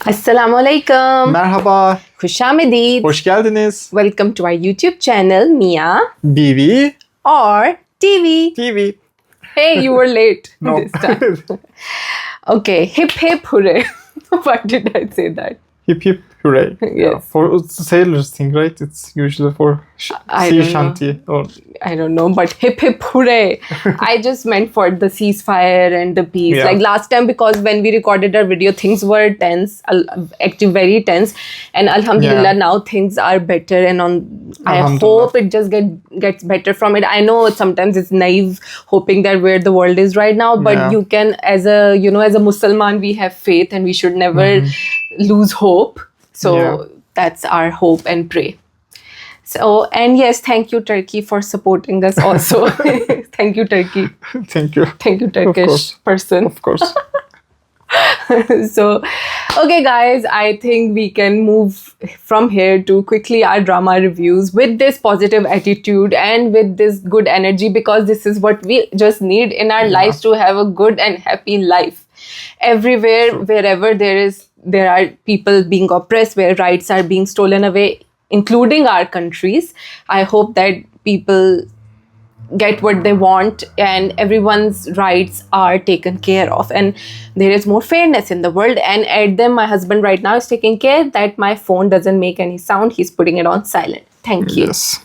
Assalamualaikum. Merhaba, Khushamedid. hoş geldiniz. Welcome to our YouTube channel, Miyaan Biwi Aur TV. TV. Hey, you were late No. this time. Okay, hip hip hooray. Why did I say that? Hip hip hooray. Yeah, Yes. for sailors thing, right? It's usually for I sea don't know. shanty. Or I don't know, but hip hip hooray. I just meant for the ceasefire and the peace. Yeah. Like last time, because when we recorded our video, things were tense, actually very tense. And Alhamdulillah, Yeah. now things are better. And I Alhamdulillah. hope it just gets better from it. I know sometimes it's naive hoping that where the world is right now, but Yeah. you can, as a Musliman, we have faith and we should never lose hope. So Yeah. that's our hope and pray. So, and yes, thank you, Turkey, for supporting us also. Thank you, Turkey. thank you. Thank you, course. Turkish person. Of course. So, okay, guys, I think we can move from here to quickly our drama reviews with this positive attitude and with this good energy, because this is what we just need in our lives to have a good and happy life. Everywhere, wherever there are people being oppressed, where rights are being stolen away, including our countries. I hope that people get what they want and everyone's rights are taken care of and there is more fairness in the world. And at them, my husband right now is taking care that my phone doesn't make any sound. He's putting it on silent. Thank you. Yes.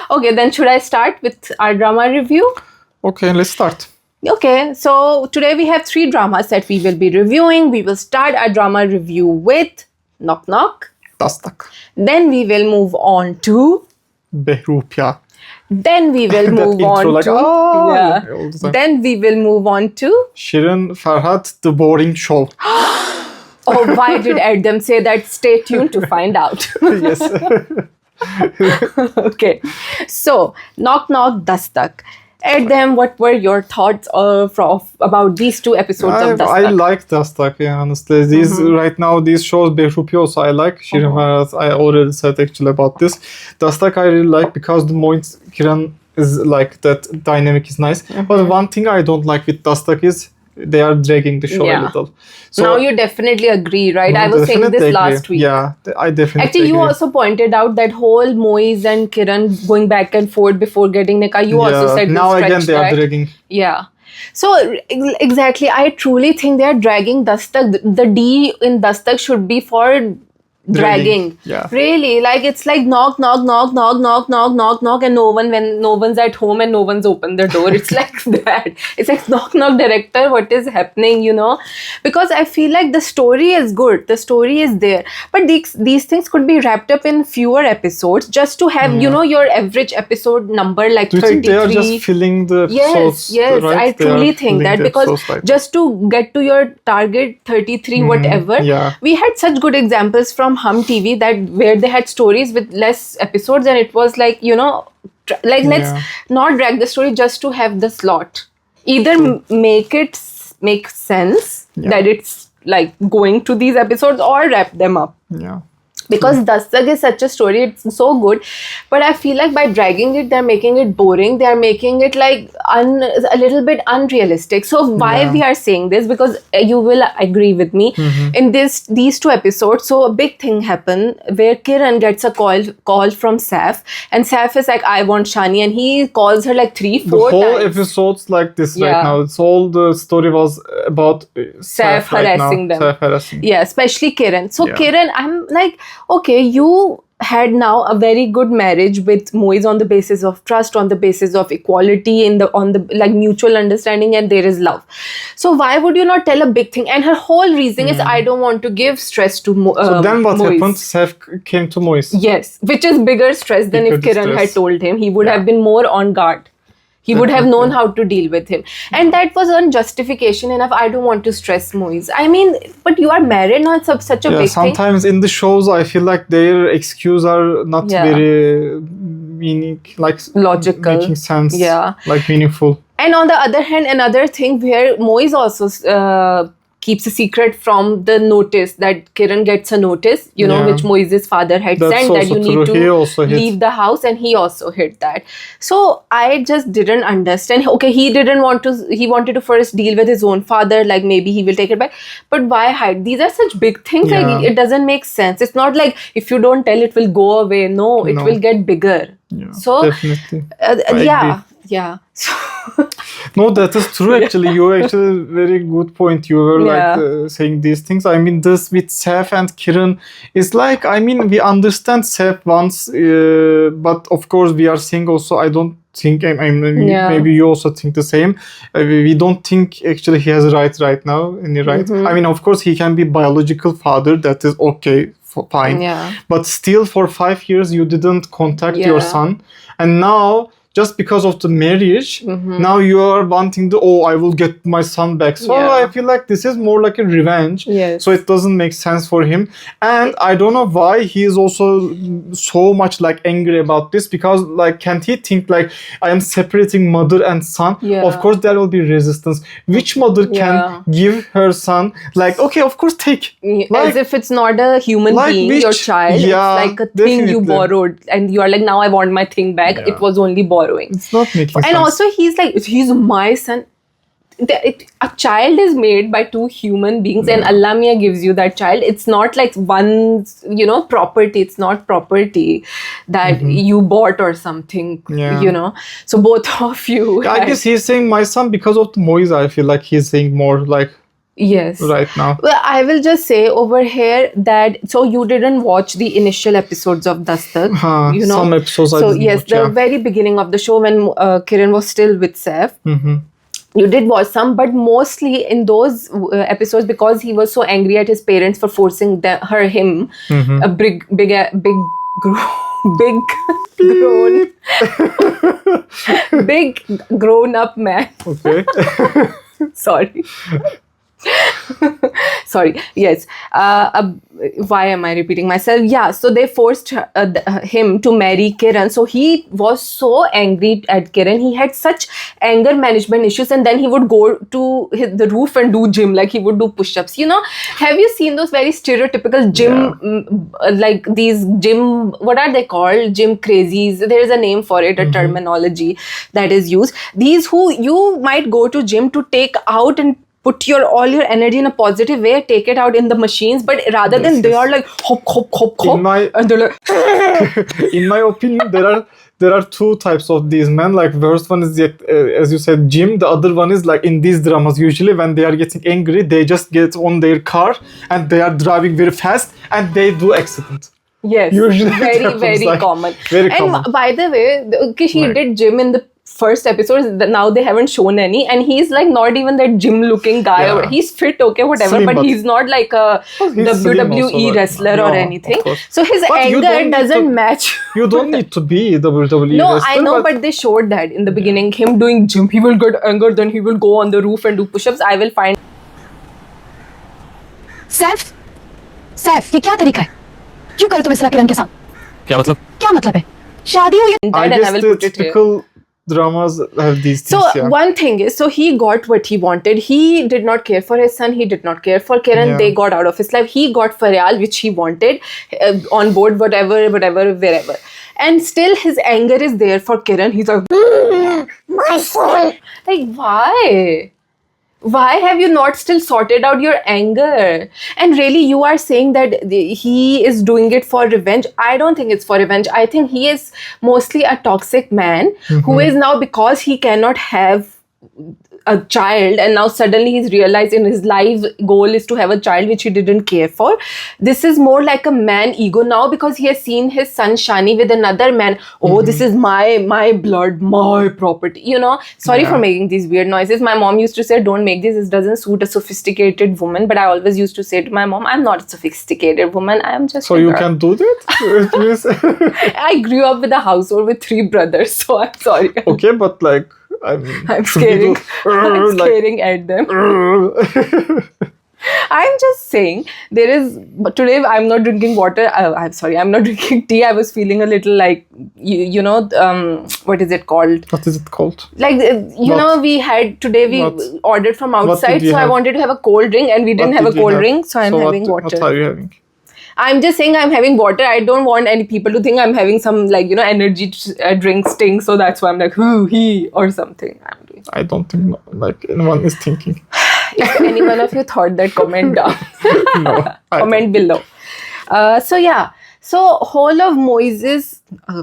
Okay, then should I start with our drama review? Okay, let's start. Okay, so today we have 3 dramas that we will be reviewing. We will start our drama review with Knock Knock. Dastak. Then we will move on to... Behroopia. Then we will That move intro, on like, to... all the time. Then we will move on to... Shirin Farhad, The Boring Show. Oh, why did Adam say that? Stay tuned to find out. Yes. Okay, so Knock Knock, Dastak. Adam, what were your thoughts about these 2 episodes of Dastak? I like Dastak, yeah, honestly. These right now, these shows, Behroopia also I like. Shirin Farhad, I already said actually about this. Dastak I really like because the Moiz Kiran is like that dynamic is nice. But one thing I don't like with Dastak is they are dragging the show a little. So now you definitely agree, right? I was saying this definitely last week. Yeah, I definitely Actually, you agree. also pointed out that whole Moiz and Kiran going back and forth before getting Nikah. You also said now they again stretched they are that. dragging. Yeah. So exactly, I truly think they are dragging Dastak. The D in Dastak should be for dragging. Yeah. Really, like it's like knock, knock, knock, knock, knock, knock, knock, knock, and when no one's at home and no one's opened the door. It's like that. It's like knock, knock, director. What is happening? Because I feel like the story is good. The story is there, but these things could be wrapped up in fewer episodes just to have your average episode number like Do you 33. think they are just filling the episodes? Yes, right? I They are truly think filling that the because episodes like just to get to your target 33 whatever, yeah. we had such good examples from Hum TV that where they had stories with less episodes and it was like let's not drag the story just to have the slot. Either make sense that it's like going to these episodes or wrap them up. Yeah. Because Dastak is such a story, it's so good. But I feel like by dragging it, they're making it boring. They're making it like a little bit unrealistic. So why we are saying this? Because you will agree with me. In these 2 episodes, so a big thing happened where Kiran gets a call from Saif. And Saif is like, I want Shani. And he calls her like 3-4 times. The whole episode's like this right now. It's all the story was about Saif harassing them. Saif harassing. Yeah, especially Kiran. So Kiran, I'm like, okay, you had now a very good marriage with Moiz on the basis of trust, on the basis of equality, on the like mutual understanding, and there is love. So why would you not tell a big thing? And her whole reason is, I don't want to give stress to So then what Moiz. happened? Saif came to Moiz. Yes, which is bigger stress than if Kiran had told him. He would have been more on guard. He would have known how to deal with him. And that was unjustification enough. I don't want to stress Moiz. I mean, but you are married now. It's such a big thing. Sometimes in the shows, I feel like their excuses are not very logical. Making sense. Yeah. Like meaningful. And on the other hand, another thing where Moiz also keeps a secret from the notice that Kiran gets a notice, you know, Yeah. which Moiz's father had That's sent, that also you need true. He also to hit. leave the house, and he also hit that. So I just didn't understand. Okay, he wanted to first deal with his own father, like maybe he will take it back. But why hide? These are such big things, Yeah. like it doesn't make sense. It's not like if you don't tell, it will go away. No, it No. will get bigger. Yeah, So definitely. I yeah, agree. yeah. So No, that is true. Actually, you actually very good point. You were Yeah. like saying these things. I mean, this with Seth and Kiran is like. I mean, we understand Seth once, but of course, we are seeing also. I don't think. I mean, Yeah. maybe you also think the same. We don't think actually he has right now. Any right? Mm-hmm. I mean, of course, he can be biological father. That is okay. Fine. Yeah. But still, for 5 years, you didn't contact your Yeah. son, and now. Just because of the marriage, now you are wanting to, I will get my son back. So Yeah. I feel like this is more like a revenge. Yes. So it doesn't make sense for him. And I don't know why he is also so much like angry about this, because like can't he think like I am separating mother and son? Yeah. Of course there will be resistance. Which mother Yeah. can give her son like, okay, of course take. Like, as if it's not a human like being, which- your child. yeah, It's like a thing you definitely. borrowed, and you are like, now I want my thing back. Yeah. It was only borrowing. It's not making sense. And also, he's like, he's my son. A child is made by two human beings, and Allah Mia gives you that child. It's not like one's, you know, property. It's not property that you bought or something, Yeah. you know. So both of you. I guess he's saying my son because of the Moiz. I feel like he's saying more like Yes. right now. Well, I will just say over here that so you didn't watch the initial episodes of Dastak, you know. Some episodes I So didn't yes, watch, the yeah. very beginning of the show when Kiran was still with Saif. You did watch some, but mostly in those episodes, because he was so angry at his parents for forcing him, a big grown up man. Okay. Sorry. Sorry. Yes. Why am I repeating myself? Yeah. So they forced him to marry Kiran. So he was so angry at Kiran. He had such anger management issues, and then he would go to the roof and do gym. Like he would do push-ups. You know, have you seen those very stereotypical gym, like these gym? What are they called? Gym crazies. There is a name for it, a terminology that is used. These who you might go to gym to take out and put all your energy in a positive way, take it out in the machines, but rather than they are like hop, hop, hop, hop, and they're like in my opinion, there are two types of these men. Like first one is as you said, gym. The other one is like in these dramas. Usually when they are getting angry, they just get on their car and they are driving very fast and they do accident. Yes, Usually very like, common. Very and common. By the way, he Right. did gym in the first episodes. Now they haven't shown any, and he's like not even that gym looking guy. Yeah. He's fit, okay, whatever, Slim, but but- he's not like a he's slim WWE also, like, wrestler or yeah, anything. of course. So his But you don't anger need doesn't to- match. You don't need to be WWE No, wrestler. I know, but they showed that in the beginning. Him doing gym, he will get anger, then he will go on the roof and do push-ups. I will find. Saif ये क्या तरीका है क्यों करे तुम इस तरह किरण के साथ क्या मतलब है शादी हुई है I and I guess will the put it here. typical dramas have these So things. Yeah. one thing is, so he got what he wanted. He did not care for his son. He did not care for Kiran. Yeah. They got out of his life. He got Faryal, which he wanted, on board, whatever, wherever. And still his anger is there for Kiran. He's like, my son. Like, why? Why have you not still sorted out your anger? And really, you are saying that he is doing it for revenge. I don't think it's for revenge. I think he is mostly a toxic man who is now, because he cannot have a child, and now suddenly he's realized in his life goal is to have a child which he didn't care for. This is more like a man ego now, because he has seen his son Shani with another man. This is my blood, my property, you know. Sorry for making these weird noises. My mom used to say, don't make this, it doesn't suit a sophisticated woman. But I always used to say to my mom, I'm not a sophisticated woman, I am just So a you girl. can do that? I grew up with a household with 3 brothers, so I'm sorry. Okay, but like I'm scaring, I'm like, scaring at them. I'm just saying but today I'm not drinking water. I'm sorry, I'm not drinking tea. I was feeling a little like, you know, what is it called? What is it called? Like, we ordered from outside, so I wanted to have a cold drink and we didn't have a cold drink, so I'm having water. What are you having? I'm just saying I'm having water. I don't want any people to think I'm having some, like, you know, energy drink sting, so that's why I'm like, or something I'm doing. I don't think like anyone is thinking. If any one of you thought that, comment down. No. Comment below. So whole of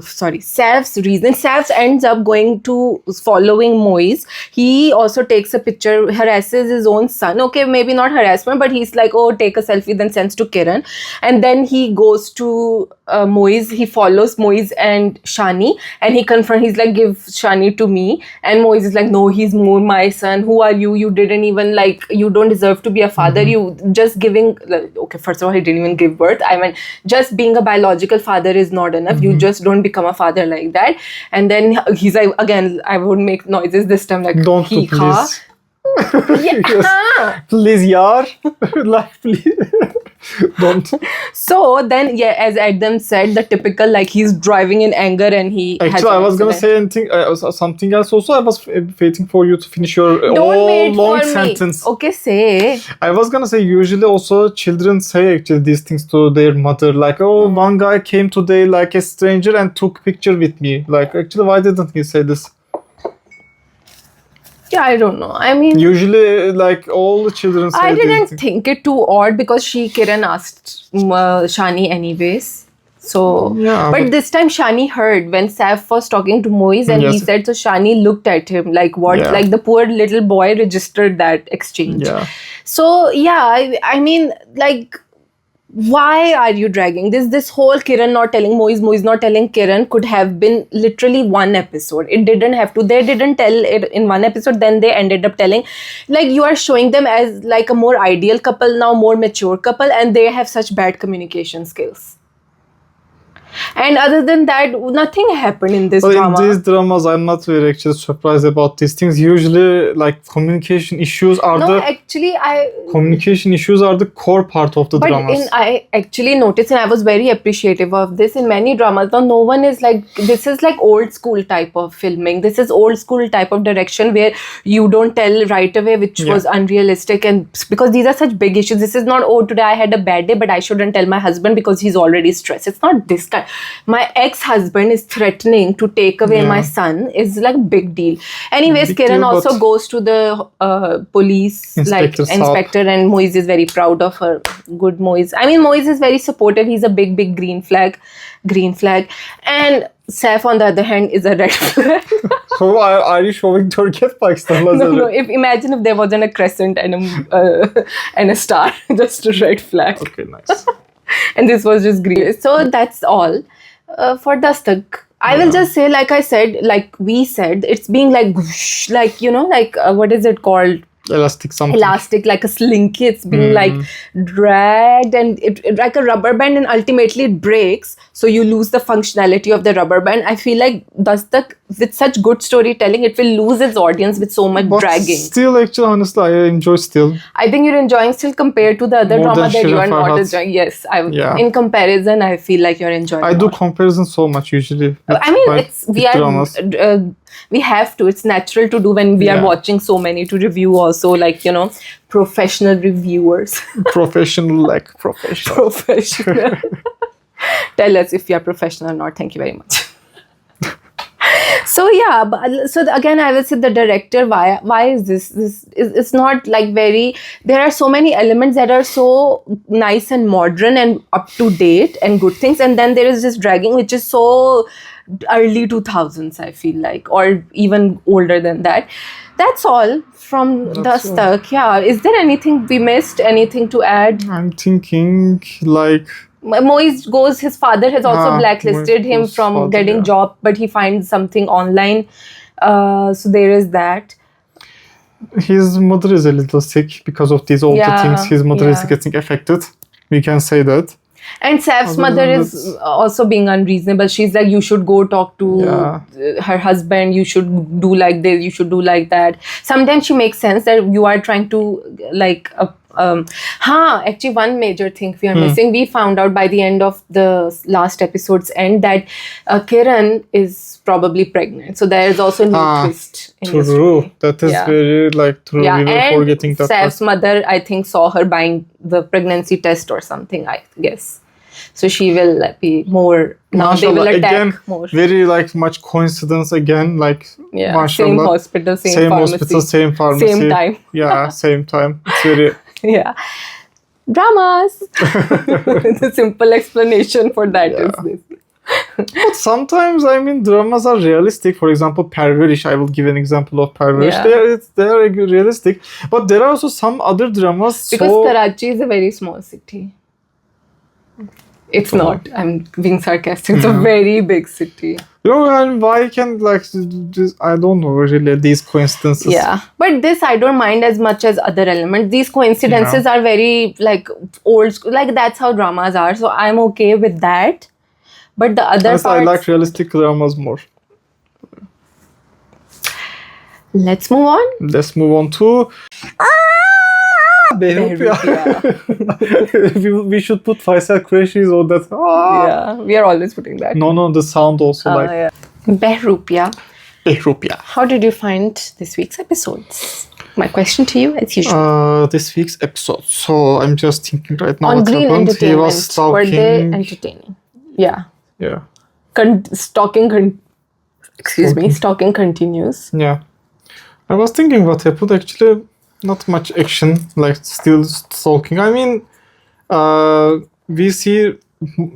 Saif's reason. Saif ends up going to following Moiz. He also takes a picture, harasses his own son. Okay, maybe not harassment, but he's like, oh, take a selfie, then sends to Kiran. And then he goes to Moiz. He follows Moiz and Shani, and he's like, give Shani to me. And Moiz is like, no, he's more my son. Who are you? You didn't even, like, you don't deserve to be a father. You just giving, okay, first of all, he didn't even give birth. I mean, just being a biological father is not enough. You just don't become a father like that. And then he's like, again, I would make noises this time, like, don't do, please. Yeah. Please, yaar. Like, please. Don't. So then, yeah, as Adam said, the typical, like, he's driving in anger and he Actually, I was going to say something else also. I was waiting for you to finish your long sentence. Okay, say. I was going to say, usually also children say actually these things to their mother. Like, oh, one guy came today like a stranger and took picture with me. Like, actually, why didn't he say this? Yeah, I don't know. I mean, usually, like, all the children say I didn't think it too odd because Kiran asked Shani anyways. So, yeah, but this time Shani heard when Saif was talking to Moiz and he said, so Shani looked at him like, what? Yeah. Like, the poor little boy registered that exchange. Yeah. So, yeah, I mean, like, why are you dragging this whole Kiran not telling Moiz not telling Kiran could have been literally one episode. It didn't have to. They didn't tell it in one episode, then they ended up telling. Like, you are showing them as like a more ideal couple now, more mature couple, and they have such bad communication skills. And other than that, nothing happened in this drama. In these dramas, I'm not very actually surprised about these things. Usually, like, communication issues are communication issues are the core part of the dramas. I actually noticed, and I was very appreciative of this in many dramas. Though no one is like, this is like old school type of filming. This is old school type of direction where you don't tell right away, which was unrealistic. And because these are such big issues, this is not, oh, today I had a bad day, but I shouldn't tell my husband because he's already stressed. It's not this kind. My ex-husband is threatening to take away my son is like a big deal. Anyways, Kiran also goes to the police inspector, and Moiz is very proud of her. Good Moiz. I mean, Moiz is very supportive. He's a big green flag. And Saif, on the other hand, is a red flag. So are you showing Turkey at Pakistan? No. Imagine if there wasn't a crescent and a star, just a red flag. Okay, nice. And this was just green. So that's all for Dastak. I will just say, like I said, like we said, it's being like, whoosh, like, you know, like what is it called? Elastic, like a slinky. It's being like dragged and it like a rubber band, and ultimately it breaks. So you lose the functionality of the rubber band. I feel like Dastak, with such good storytelling, it will lose its audience with so much dragging. Still, actually, honestly, I enjoy still. I think you're enjoying still compared to the other drama that you are not enjoying. Yes, in comparison, I feel like you're enjoying. I do comparison so much usually. I mean, we have to. It's natural to do when we are watching so many to review also, like, you know, professional reviewers. Professional. Tell us if you are professional or not. Thank you very much. So again, I will say the director, why is this it's not like very, there are so many elements that are so nice and modern and up to date and good things, and then there is this dragging which is so early 2000s, I feel like, or even older than that. That's all from Dastak. Yeah, is there anything we missed, anything to add? I'm thinking like Moiz goes, his father has also blacklisted him from getting job, but he finds something online. So there is that. His mother is a little sick because of these older things. His mother is getting affected. We can say that. And Saif's mother is also being unreasonable. She's like, you should go talk to her husband. You should do like this. You should do like that. Sometimes she makes sense that you are trying to like Actually, one major thing we are missing. We found out by the end of the last episode's end that Kiran is probably pregnant. So there is also a new twist in the True. story. That is very like true. Yeah, We were and forgetting that part. Saif's mother, I think, saw her buying the pregnancy test or something, I guess. So she will be more. Now they will Mashallah, attack again, more. very like much coincidence again. Like Yeah, mashallah. same hospital, same pharmacy, hospital, same pharmacy. same time. Yeah, same time. It's very Yeah. Dramas. The simple explanation for that is this. But sometimes, I mean, dramas are realistic. For example, Perverish. I will give an example of Perverish. Yeah. They are realistic. But there are also some other dramas. Because Karachi is a very small city. It's not. I'm being sarcastic. It's a very big city. You know, and why can like just, I don't know really these coincidences. Yeah, but this I don't mind as much as other elements. These coincidences are very like old school. Like that's how dramas are. So I'm okay with that. But the other Yes, parts, I like realistic dramas more. Let's move on. Let's move on to Behroopia. we should put Faisal Qureshi's or that. Yeah, we are always putting that. No, the sound also like Yeah. Behroopia. Behroopia. How did you find this week's episodes? My question to you, as usual. This week's episode. So I'm just thinking right now. On what Green happened. He Entertainment, was stalking. were they entertaining? Yeah. Yeah. Stalking continues. Yeah. I was thinking what happened. Actually, not much action. Like still stalking. I mean, we see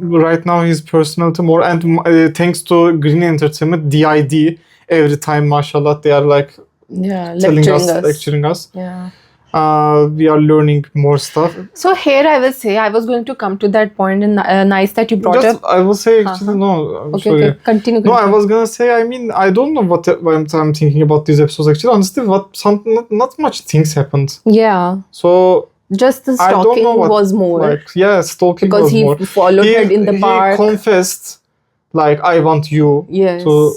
right now his personality more, and thanks to Green Entertainment, DID, every time, mashallah, they are like lecturing us. Yeah. We are learning more stuff. So here I will say, I was going to come to that point, and nice that you brought up. I will say actually no. I'm sorry. Okay. Continue. No, I was gonna say. I mean, I don't know what I'm thinking about these episodes. Actually, honestly, not much things happened. Yeah. So just the I don't stalking know what, was more. Like, yeah, stalking because was he more. followed her in the park. He confessed, like, I want you Yes. to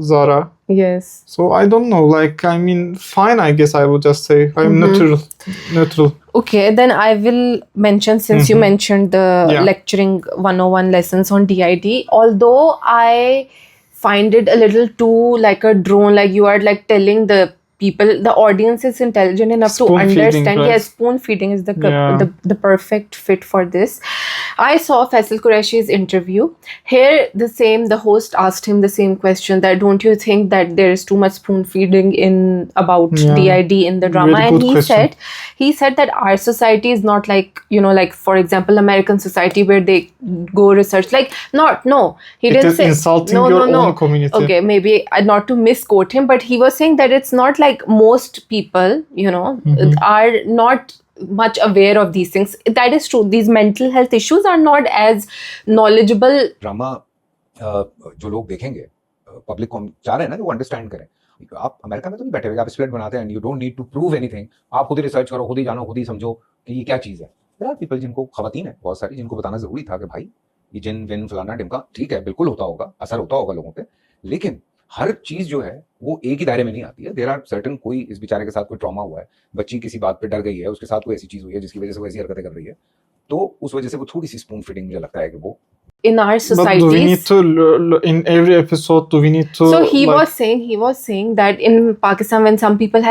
Zara. Yes. So I don't know. Like, I mean, fine. I guess I would just say I'm neutral. Okay, then I will mention, since you mentioned the lecturing 101 lessons on DID, although I find it a little too like a drone, like you are like telling the people, the audience is intelligent enough to understand. Right? Yes, spoon feeding is the perfect fit for this. I saw Faisal Qureshi's interview. Here, the host asked him the same question, that don't you think that there is too much spoon feeding about DID in the drama? And he said that our society is not like, like for example, American society where they go research. Like, he didn't say insulting your own community. Okay, maybe not to misquote him, but he was saying that it's not like most people, are not much aware of these things. That is true. These mental health issues are not as knowledgeable. Drama जो लोग देखेंगे, public को हम चाह रहे हैं ना कि वो अंडरस्टैंड करें. आप अमेरिका में तो नहीं बैठे हुए, आप स्टूडेंट बनाते हैं, you don't need to prove anything. आप खुद ही रिसर्च करो, खुद ही जानो, खुद ही समझो कि ये क्या चीज़ है. देयर आर पीपल जिनको, खवातीन है बहुत सारी, जिनको बताना जरूरी था कि भाई ये जिन विन फलाना टिमका ठीक है, बिल्कुल होता होगा, असर होता होगा लोगों पे, लेकिन हर चीज जो है वो एक ही दायरे में नहीं आती है. देयर आर सर्टेन, कोई इस बेचारे के साथ कोई ट्रॉमा हुआ है, बच्ची किसी बात पे डर गई है, उसके साथ कोई ऐसी चीज हुई है जिसकी वजह से वो ऐसी हरकतें कर रही है, तो उस वजह से वो थोड़ी सी स्पून फीडिंग मुझे लगता है कि वो in our societies. But do we need to, in every episode, do we need to... So he was saying that in Pakistan, when some people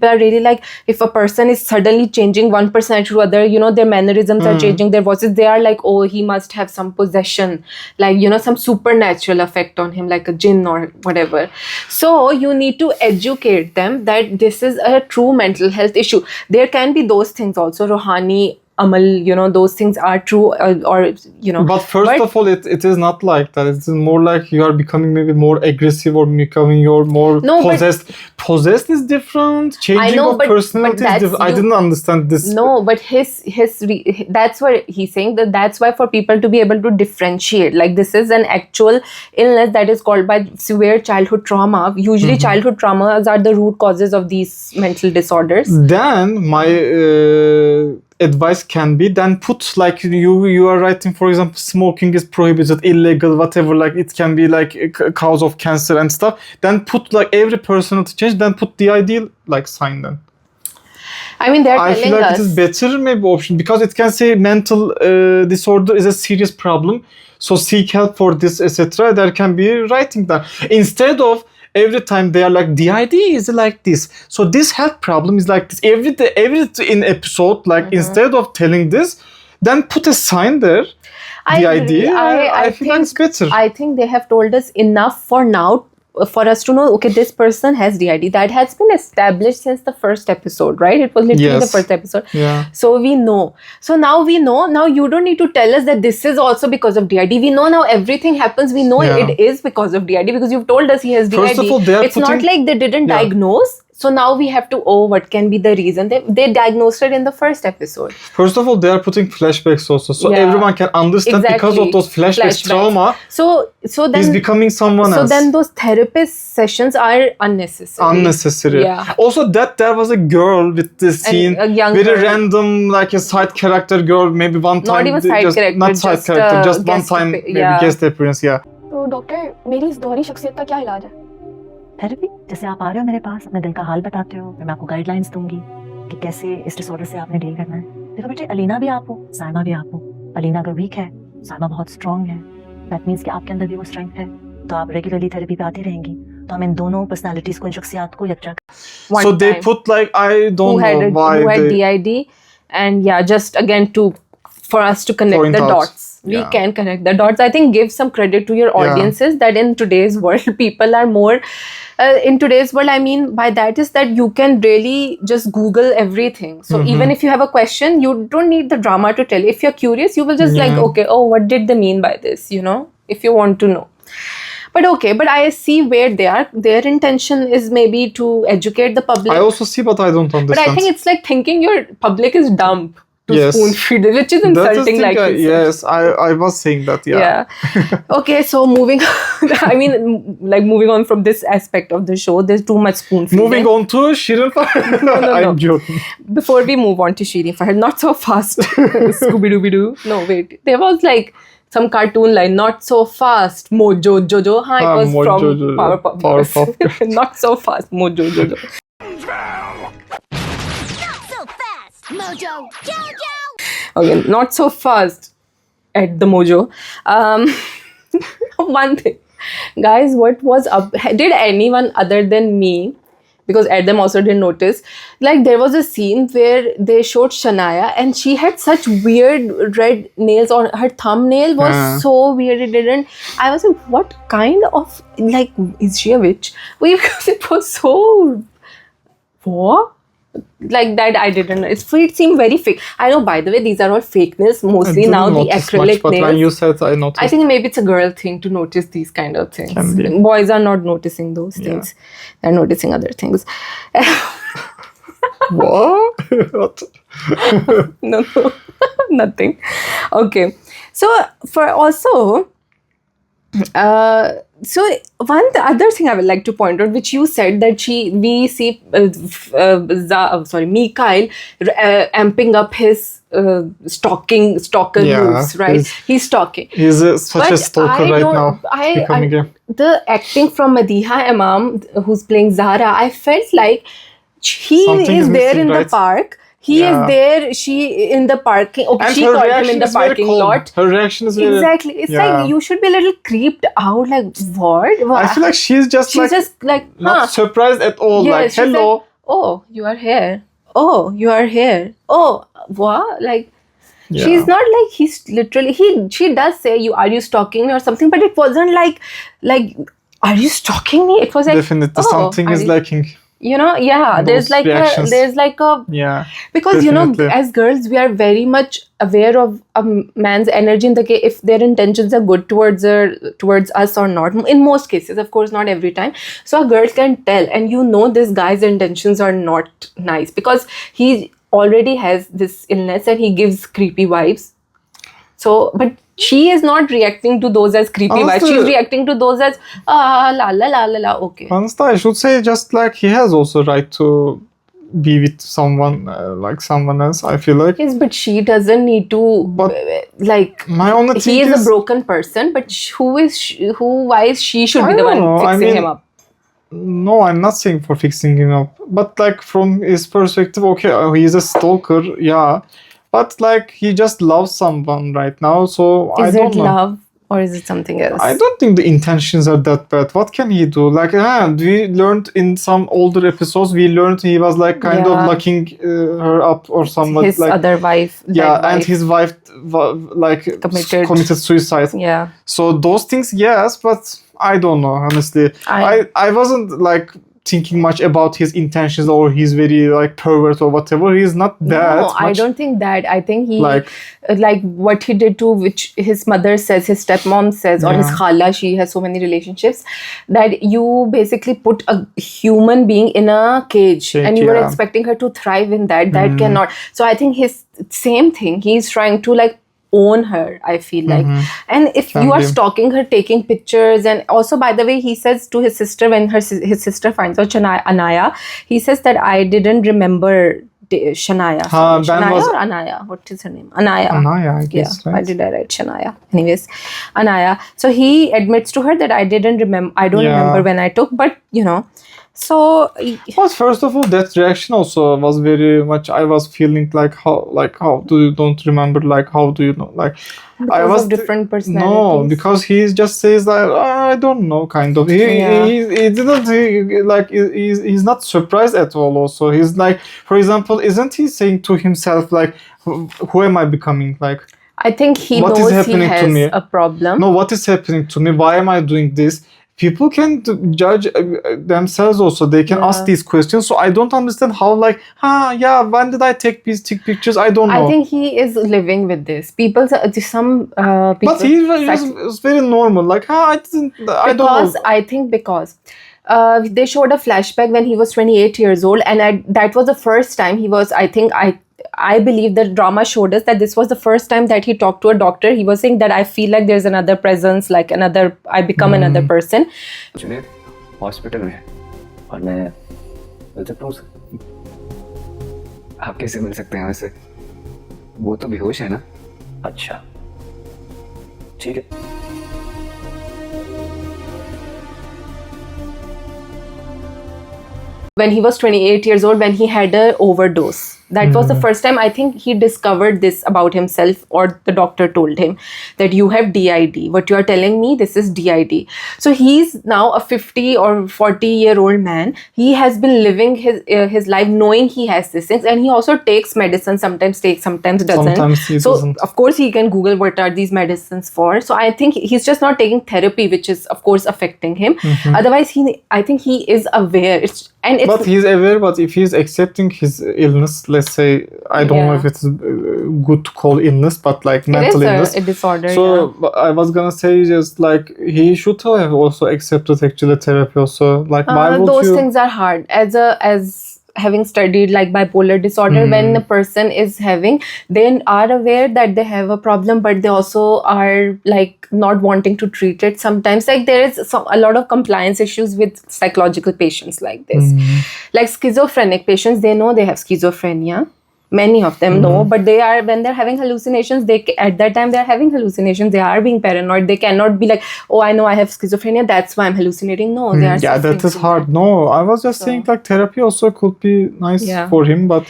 are really like, if a person is suddenly changing 1% to other, their mannerisms are changing, their voices, they are like, oh, he must have some possession, like, some supernatural effect on him, like a jinn or whatever. So you need to educate them that this is a true mental health issue. There can be those things also, Rohani, Amal, those things are true, or But first of all, it is not like that. It's more like you are becoming maybe more aggressive or becoming more possessed. Possessed is different. Changing of personality is different. I didn't understand this. No, but that's what he's saying. That's why for people to be able to differentiate, like this is an actual illness that is called by severe childhood trauma. Usually, childhood traumas are the root causes of these mental disorders. Then my advice can be, then put like you are writing, for example, smoking is prohibited, illegal, whatever, like it can be like a cause of cancer and stuff, then put like every personality change, then put the ideal like sign then. I mean, they're I telling feel like us. it is better maybe option because it can say mental disorder is a serious problem. So seek help for this, etc. There can be writing that instead of every time they are like the idea is like this. So this health problem is like this. Every in episode like instead of telling this, then put a sign there. I The agree. idea. I feel like it's think better. I think they have told us enough for now for us to know, okay, this person has DID. That has been established since the first episode, right? It was literally the Yes. first episode. Yeah. So we know. So now we know. Now you don't need to tell us that this is also because of DID. We know now everything happens. We know Yeah. it is because of DID because you've told us he has DID. First of all, they are it's not putting- like they didn't Yeah. diagnose. So now we have to, what can be the reason? They diagnosed it in the first episode. First of all, they are putting flashbacks also, so Yeah. everyone can understand because Exactly. of those flashbacks. Trauma So then is becoming someone so else. then those therapist sessions are unnecessary. Unnecessary. Yeah. Also, that there was a girl with the scene, a young very girl. random, like a side character girl. Maybe one time, Not even side just, character, not side just, character, just one guest time, maybe yeah. guest appearance. Yeah. तो doctor मेरी इस दोहरी शख्सियत का क्या इलाज है? Therapy, जैसे आप आ रहे हो मेरे पास, अपने दिल का हाल बताते हो, मैं आपको गाइडलाइंस दूंगी कि कैसे इस डिसऑर्डर से आपने डील करना है। देखो बेटे, अलीना भी आप हो, साइमा भी आप हो। अलीना अगर वीक है, साइमा बहुत स्ट्रांग है। दैट मीन्स कि आपके अंदर भी वो स्ट्रेंथ है, तो आप रेगुलरली थेरेपी पे आती रहेंगी। तो हम इन दोनों पर्सनालिटीज को, इन शख्सियात को यकजा One So they time. put like I don't know why who had they DID, and yeah, just again for us to connect Point the out. dots. We Yeah. can connect the dots. I think give some credit to your Yeah. audiences that in today's world, people are more. In today's world, I mean by that is that you can really just Google everything. So Mm-hmm. even if you have a question, you don't need the drama to tell. If you're curious, you will just like, Yeah. okay, oh, what did they mean by this? You know, if you want to know. But okay, but I see where they are. Their intention is maybe to educate the public. I also see, but I don't understand. But I think it's like thinking your public is dumb to Yes. spoon feed it, which is That is insulting. thing Like you said. yes, I was saying that. Yeah. Okay, so moving. I mean, like moving on from this aspect of the show, there's too much spoon feeding. Moving on to Shirin Farhad. no. I'm joking. Before we move on to Shirin Farhad, not so fast. Scooby Dooby Doo. No, wait. There was like some cartoon line, not so fast. Mojo Jojo. Huh, it was Mojo from Jojo. Powerpuff Powerpuff Girls. Not so fast. Mojo Jojo. So fast, Mojo Jojo! Okay, not so fast at the Mojo. One thing, guys, what was up? Did anyone other than me, because Adam also didn't notice, like there was a scene where they showed Shania and she had such weird red nails on her thumbnail was so weird. It didn't. I was like, what kind of, like, is she a witch? Because it was so, what? Like that, I didn't know. It seemed very fake. I know, by the way, these are all fake nails. Mostly I now didn't the notice acrylic much, but nails. when you said, I noticed. I think maybe it's a girl thing to notice these kind of things. Can be. Boys are not noticing those things. They're noticing other things. What? What? No, nothing. Okay. So for also, so one the other thing I would like to point out, which you said that we see Mikhail amping up his stalker Yeah, moves, right? He's stalking. He's such a But stalker I right don't- now. Becoming a The acting from Madiha Imam, who's playing Zara, I felt like he Something is is there missing, in the right? park. He Yeah. is there. She in the parking. Okay, and she her called him reaction in the is very parking calm. lot. Her reaction is very Exactly. It's Yeah. like you should be a little creeped out. Like what? I feel like she's just she's like just like, not surprised at all. Yes, like she's hello. like, oh, you are here. Oh, you are here. Oh, what? Like. Yeah. She's not like he's literally she does say are you stalking me or something, but it wasn't like are you stalking me? It was like Definitely oh, something are is you- lacking. you know, yeah, Those reactions. there's like a Yeah. because you know, definitely. as girls we are very much aware of a man's energy in the case if their intentions are good towards us or not. In most cases, of course, not every time. So a girl can tell, and you know this guy's intentions are not nice because he already has this illness and he gives creepy vibes. So, but she is not reacting to those as creepy vibes. Honestly- She's reacting to those as la la la la la. Okay. Honestly, I should say just like he has also right to be with someone like someone else. I feel like. Yes, but she doesn't need to But like. My only thing He is a broken person, but why she should I be the don't one know, I fixing mean, him up? No, I'm not saying for fixing him up, but like from his perspective, okay, he's a stalker, yeah, but like he just loves someone right now, so I Is don't it know. love or is it something else? I don't think the intentions are that bad. What can he do? Like, we learned in some older episodes, we learned he was like kind of Yeah. locking her up or somewhat. His like, other wife. yeah, dead and wife. his wife like Committed. suicide. Yeah. So those things, yes, but I don't know, honestly. I wasn't like thinking much about his intentions or he's very like pervert or whatever. He's not that No, much. I don't think that. I think he Like- like what he did to, which his mother says, his stepmom says, or his Yeah. khala, she has so many relationships, that you basically put a human being in a cage and you were yeah. expecting her to thrive in that. That cannot. So I think his same thing. He's trying to like own her, I feel like. And if you are be. stalking her, taking pictures, and also, by the way, he says to his sister, when his sister finds out Anaya, he says that I didn't remember Shania. Ben Shania was- or Anaya? What is her name? Anaya. Anaya, I guess, Yeah. right? Why did I write Shania? Anyways, Anaya. So he admits to her that I didn't remember. I don't Yeah. remember when I took, but you know. So But first of all, that reaction also was very much. I was feeling like how do you don't remember, like how do you know, like I because was of different personalities. No, because he just says like I don't know, kind of. He didn't he's not surprised at all. Also, he's like, for example, isn't he saying to himself like, who am I becoming? Like, I think he What is knows he happening to has me? a problem. no, what is happening to me? Why am I doing this? People can judge themselves also. They can ask Yeah. these questions. So I don't understand how like, when did I take these pictures? I don't know. I think he is living with this. People, some people. but he was very normal. Like, I don't know. I think because they showed a flashback when he was 28 years old, and that was the first time he was. I believe the drama showed us that this was the first time that he talked to a doctor. He was saying that I feel like there's another presence, like I become another person. Junaid hospital में है और मैं मिल सकता हूँ उससे? आप कैसे मिल सकते हैं वैसे? वो तो बेहोश है ना? अच्छा ठीक है. When he was 28 years old, when he had an overdose. That was the first time I think he discovered this about himself, or the doctor told him that you have DID. What you are telling me, this is DID. So he's now a 50 or 40-year-old man. He has been living his life knowing he has these things, and he also takes medicine. Sometimes takes, sometimes doesn't. Sometimes he so doesn't. of course he can Google what are these medicines for. So I think he's just not taking therapy, which is of course affecting him. Otherwise, I think he is aware. But he's aware. But if he's accepting his illness, let's say, I don't know Yeah. if it's good to call illness, but like mental illness. a disorder. So yeah. I was gonna say just like he should have also accepted actually therapy also. Like why would those you? things are hard. As having studied like bipolar disorder, when a person is having, they are aware that they have a problem, but they also are like not wanting to treat it. Sometimes like there is a lot of compliance issues with psychological patients like this. Like schizophrenic patients, they know they have schizophrenia. Many of them know, but when they're having hallucinations, at that time they're having hallucinations, they are being paranoid. They cannot be like, oh, I know I have schizophrenia, that's why I'm hallucinating. No, they are Yeah, suffering that is from hard. that. No, I was just saying like therapy also could be nice Yeah. for him, but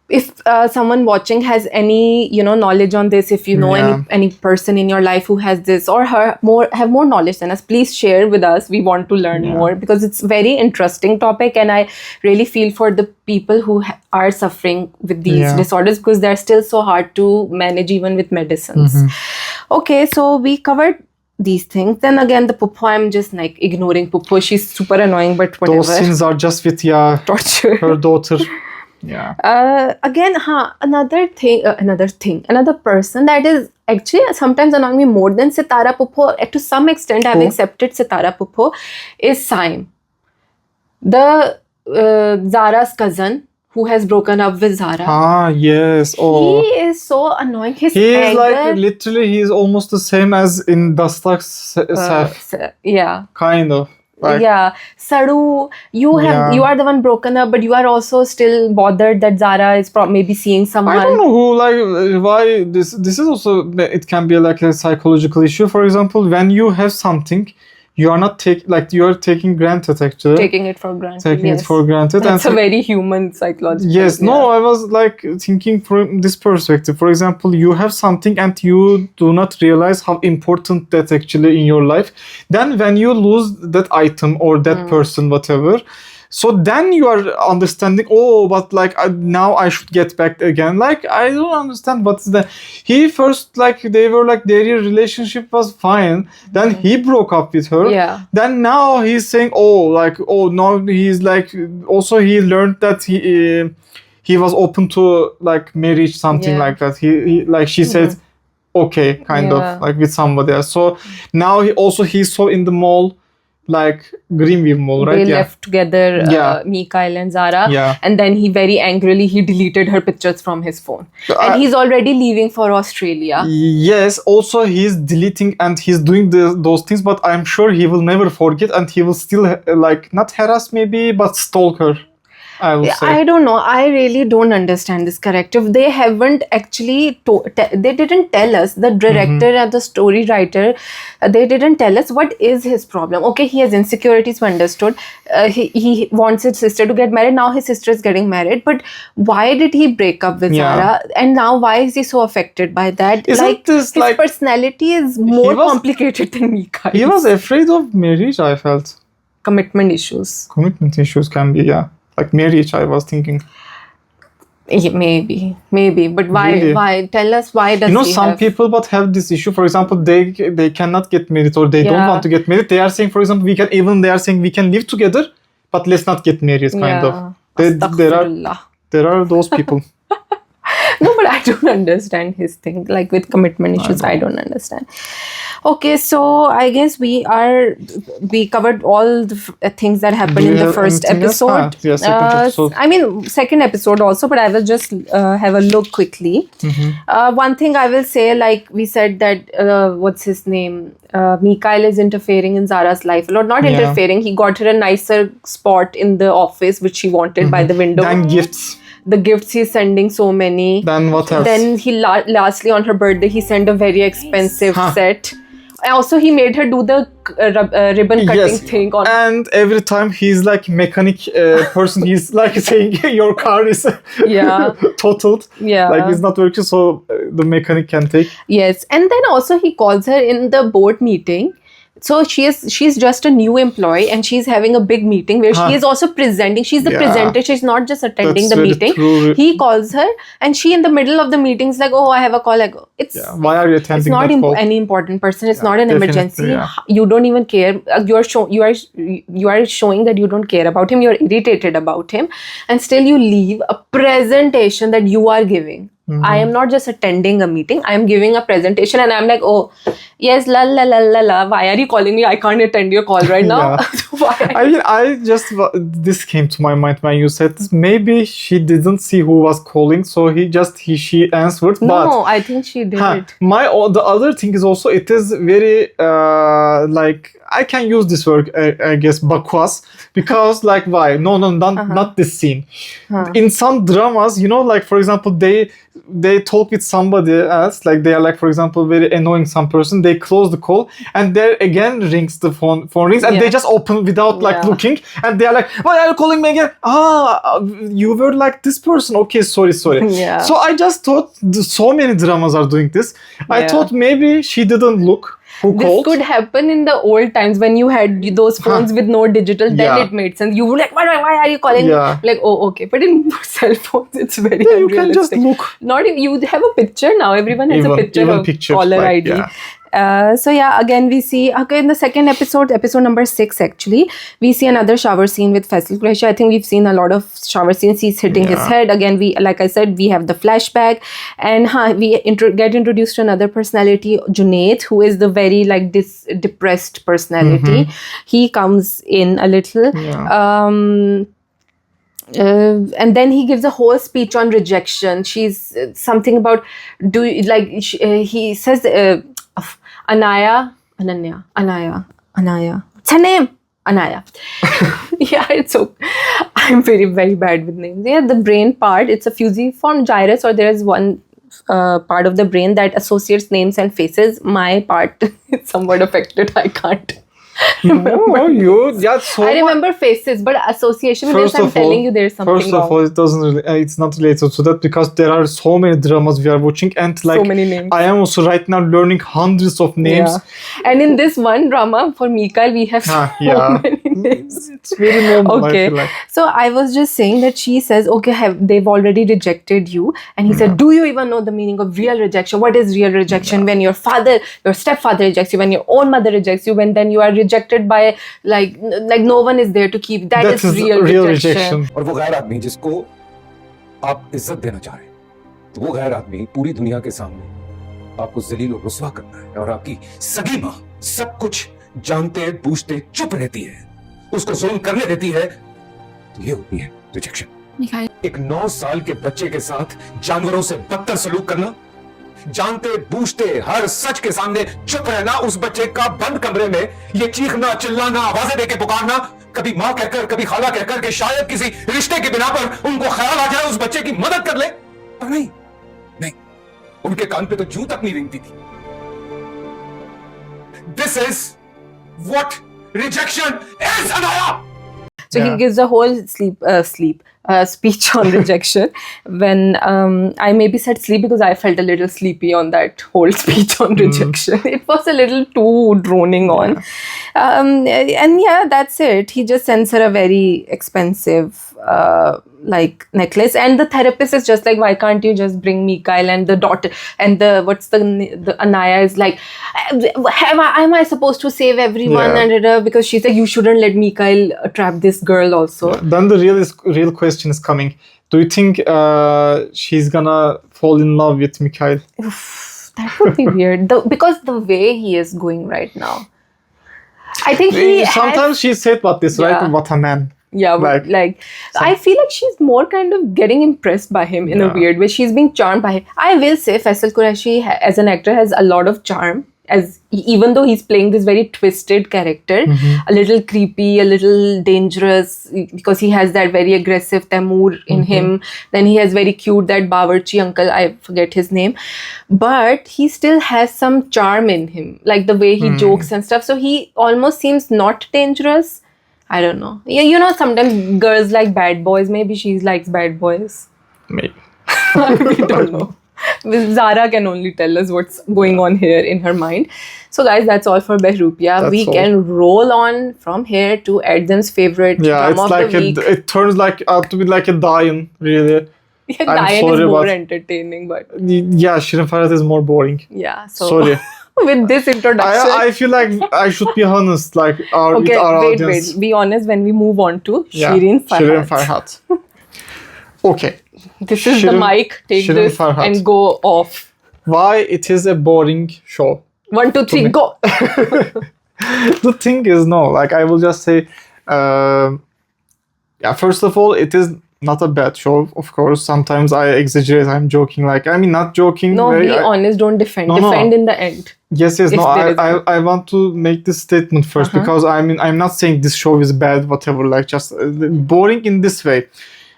If someone watching has any knowledge on this, if you know Yeah. any person in your life who has this or have more knowledge than us, please share with us. We want to learn more, because it's very interesting topic, and I really feel for the people who are suffering with these disorders, because they're still so hard to manage even with medicines. Okay, so we covered these things. Then again, the Pupo, I'm just like ignoring Pupo. She's super annoying, but whatever. those scenes are just with Torture. her daughter. Yeah. Again, another person that is actually sometimes annoying me more than Sitara Pupo. To some extent, I've accepted Sitara Pupo, is Saim, the Zara's cousin who has broken up with Zara. Yes. Oh. He is so annoying. His He is anger, like literally he is almost the same as in Dastak's self, yeah. kind of. Like, yeah, Sadu, you are the one broken up, but you are also still bothered that Zara is maybe seeing someone. I don't know who, like, why this is also, it can be like a psychological issue. For example, when you have something, you are not you are taking granted actually. Taking it for granted. Taking yes. it for granted. That's and a very human psychological. yes, no, I was like thinking from this perspective. For example, you have something and you do not realize how important that actually in your life. Then when you lose that item or that person, whatever, so then you are understanding, oh, but like now I should get back again. Like I don't understand what's the. He first like they were like their relationship was fine. Then he broke up with her. Yeah. Then now he's saying, oh no, he's like also he learned that he was open to like marriage, something like that. He like she said, okay, kind of like with somebody else. So now he saw in the mall. Like Greenview Mall, right? They left together, Mikhail and Zara. Yeah. And then he very angrily, he deleted her pictures from his phone. And he's already leaving for Australia. Yes, also he's deleting and he's doing those things, but I'm sure he will never forget and he will still like, not harass maybe, but stalk her. I would say. I don't know. I really don't understand this character. They haven't actually, they didn't tell us, the director and the story writer, they didn't tell us what is his problem. Okay, he has insecurities, we understood. He wants his sister to get married. Now his sister is getting married. But why did he break up with Zara? And now why is he so affected by that? Isn't this his personality is more complicated than Mika. He was afraid of marriage, I felt. Commitment issues. Commitment issues can be, like marriage, I was thinking. Maybe. But why? Really? Why? Tell us why does he some have... people but have this issue. For example, they cannot get married or they don't want to get married. They are saying, for example, they are saying we can live together, but let's not get married, kind of. There are those people. No, but I don't understand his thing. Like with commitment issues, I don't understand. Okay, so I guess we covered all the things that happened in the first episode. Second episode. I mean, second episode also, but I will just have a look quickly. One thing I will say, like we said that, what's his name? Mikhail is interfering in Zara's life a lot. Not interfering, he got her a nicer spot in the office, which she wanted by the window. Then gifts. The gifts he's sending, so many. Then what else? Then he lastly on her birthday he sent a very expensive set. Also he made her do the ribbon cutting thing on. And every time he's like mechanic person, he's like saying your car is totaled. Like it's not working, so the mechanic can take. Yes, and then also he calls her in the board meeting. So she's just a new employee and she's having a big meeting where she is also presenting. She's the presenter. She's not just attending the meeting. True. He calls her and she in the middle of the meeting is like, oh, I have a call. I go, why are you attending? It's not any important person. It's not an emergency. You don't even care. You are showing that you don't care about him. You're irritated about him, and still you leave a presentation that you are giving. I am not just attending a meeting. I am giving a presentation and I'm like, oh, yes, la la la la la. Why are you calling me? I can't attend your call right now. This came to my mind when you said this. Maybe she didn't see who was calling, so she answered. No, I think she did. The other thing is also, it is very like, I can use this word, I guess, bakwas, because like, why? No, not this scene. In some dramas, like for example, they talk with somebody else, like they are like, for example, very annoying some person, they close the call and there again rings the phone rings and they just open without like looking and they are like, why are you calling me again? You were like this person, okay, sorry. So I just thought so many dramas are doing this. I thought maybe she didn't look. This could happen in the old times when you had those phones with no digital. Then it made sense. You were like, why are you calling me? Like, oh, okay. But in cell phones, it's very unrealistic. You can just look. Not if you have a picture now. Everyone has a picture of caller ID. Again we see, in the second episode number 6 actually, we see another shower scene with Faisal Qureshi. I think we've seen a lot of shower scenes. He's hitting his head. Again, like I said, we have the flashback and we get introduced to another personality, Junaid, who is the very like depressed personality. He comes in a little. And then he gives a whole speech on rejection. She's something about he says Anaya. What's her name? Anaya. It's okay. I'm very, very bad with names. The brain part, it's a fusiform gyrus, or there is one part of the brain that associates names and faces. My part is somewhat affected. I can't No, yeah, so I remember faces, but association with First this, I'm of all- telling you there's something First wrong. of all, it doesn't really, it's not related to that because there are so many dramas we are watching, and like so many names. I am also right now learning hundreds of names. Yeah. And in this one drama for Mikael, we have so Yeah. many names. It's very normal. I Okay. feel like. So I was just saying that she says, okay, they've already rejected you. And he said, do you even know the meaning of real rejection? What is real rejection? When your stepfather rejects you, when your own mother rejects you, when then you are rejected by like no one is there to keep. That is real rejection. और वो गैर आदमी जिसको आप इज्जत देना चाह रहे हैं, तो वो गैर आदमी पूरी दुनिया के सामने आपको जलील और रुस्वा करता है और आपकी सगी माँ सब कुछ जानते बूझते चुप रहती है, उसको जुल्म करने देती है, तो ये होती है रिजेक्शन। एक 9 साल के बच्चे के साथ जानवरों से बदतर सलूक करना, जानते बूझते हर सच के सामने चुप रहना, उस बच्चे का बंद कमरे में ये चीखना चिल्लाना आवाजें देके पुकारना, कभी माँ कहकर कभी खाला कहकर कि शायद किसी रिश्ते के बिना पर उनको ख्याल आ जाए उस बच्चे की मदद कर ले, पर नहीं नहीं, उनके कान पे तो जूं तक नहीं रेंगती थी। This is what rejection is, Anaya. So he gives a whole speech on rejection. When I maybe said sleep because I felt a little sleepy on that whole speech on rejection. It was a little too droning on. And yeah, that's it. He just sends her a very expensive like necklace, and the therapist is just like, why can't you just bring Mikael and the daughter and the Anaya is like, am I supposed to save everyone? Yeah. And because she's like, you shouldn't let Mikael trap this girl also. Then the real question is coming. Do you think she's gonna fall in love with Mikhail? That would be weird. Because the way he is going right now, I think Sometimes she said about this, right? Yeah. What a man. Yeah, but like I feel like she's more kind of getting impressed by him in a weird way. She's being charmed by him. I will say Faisal Qureshi as an actor has a lot of charm, as even though he's playing this very twisted character, a little creepy, a little dangerous, because he has that very aggressive Taimur in him. Then he has very cute that Bawarchi uncle, I forget his name, but he still has some charm in him, like the way he jokes and stuff. So he almost seems not dangerous. I don't know. Yeah, you know, sometimes girls like bad boys. Maybe she likes bad boys. Maybe. We don't know. Zara can only tell us what's going on here in her mind. So guys, that's all for Behroopia. We can roll on from here to Erdem's favorite drama of the week. It turns like out to be like a Diane, really. Yeah, Diane is more entertaining, but yeah, Shirin Farhad is more boring. yeah. So Sorry. with this introduction, I feel like I should be honest, like with our wait. audience. Be honest when we move on to Yeah, Shirin Farhad. Shirin Farhad. Okay. This is the mic. Take Shirin this Farhad. and go off. Why it is a boring show? 1, 2, 3, go. The thing is, no, like I will just say, yeah, first of all, it is not a bad show, of course. Sometimes I exaggerate, I'm joking, like, I mean, not joking. No, be honest, don't defend. No. Defend in the end. Yes, If no, there is I want to make this statement first because I mean, I'm not saying this show is bad, whatever, like just boring in this way.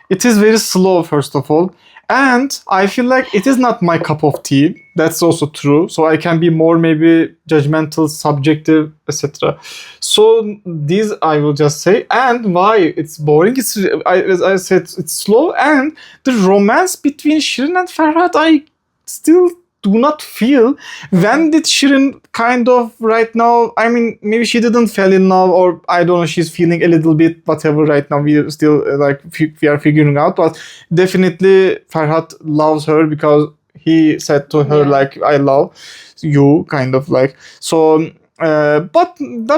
It is very slow, first of all. And I feel like it is not my cup of tea. That's also true. So I can be more maybe judgmental, subjective, etc. So these I will just say. And why it's boring? As I said, it's slow. And the romance between Shirin and Farhad, I still do not feel. When did Shirin kind of right now, I mean, maybe she didn't fall in love, or I don't know, she's feeling a little bit whatever right now. We still like we are figuring out, but definitely Farhad loves her because he said to her like, I love you, kind of like. So but